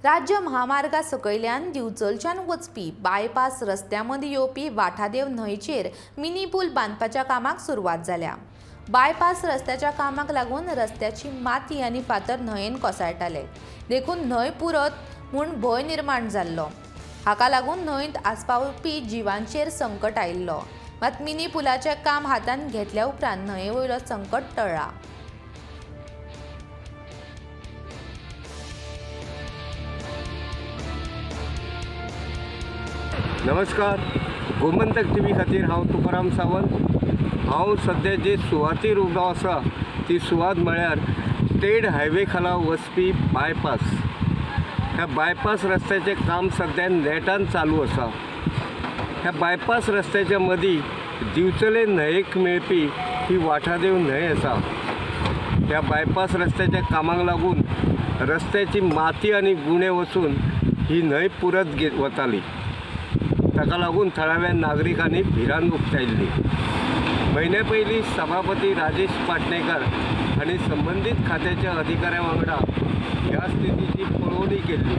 राज्य महामार्गा सकयल्यान दिवचलच्यान वचपी बायपास रस्त्यामंदी येवपी वाठादेव न्हंयचेर मिनी पूल बांदपाच्या कामाक सुरवात जाल्या। बायपास रस्त्याच्या कामाक लागून रस्त्याची माती आनी फातर न्हंयेन कोसळटाले, देखून न्हंय पुरत म्हूण भंय निर्माण जाल्लो। हाका लागून न्हंयत आसपावपी जिवांचेर संकट आयिल्लो। मात मिनी पुलाचें काम हातान घेतल्या उपरांत न्हंये वयलो संकट टळ्ळा। नमस्कार, गोमंतक टीव्ही खातीर हांव तुकाराम सावंत। हांव सध्या जे सुवातेर उबो आसा ती सुवात म्हळ्यार स्टेट हायवे खाला वचपी बायपास। ह्या बायपास रस्त्याचें काम सध्या नेटान चालू आसा। ह्या बायपास रस्त्याच्या मदीं दिवचले न्हंयेक मेळपी ही वाठादेव न्हंय आसा। ह्या बायपास रस्त्याच्या कामाक लागून रस्त्याची माती आनी गुणे वचून ही न्हंय पुरत वताली। ताका लागून थळाव्या नागरिकांनी भिरांत उक्तायिल्ली। म्हयन्या पयलीं सभापती राजेश पाटणेकर हांणी संबंदीत खात्याच्या अधिकाऱ्यां वांगडा ह्या स्थितीची पळोवणी केल्ली।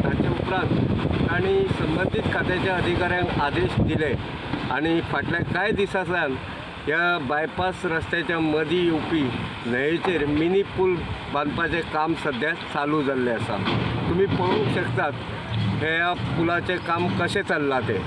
ताचे उपरांत तांणी संबंदीत खात्याच्या अधिकाऱ्यांक आदेश दिले आनी फाटल्या कांय दिसांतल्यान ह्या बायपास रस्त्याच्या मदीं येवपी न्हंयेचेर मिनी पूल बांदपाचें काम सध्या चालू जाल्लें आसा। तुमी पळोवंक शकतात ह्या पुलाचें काम कशें चल्लां तें।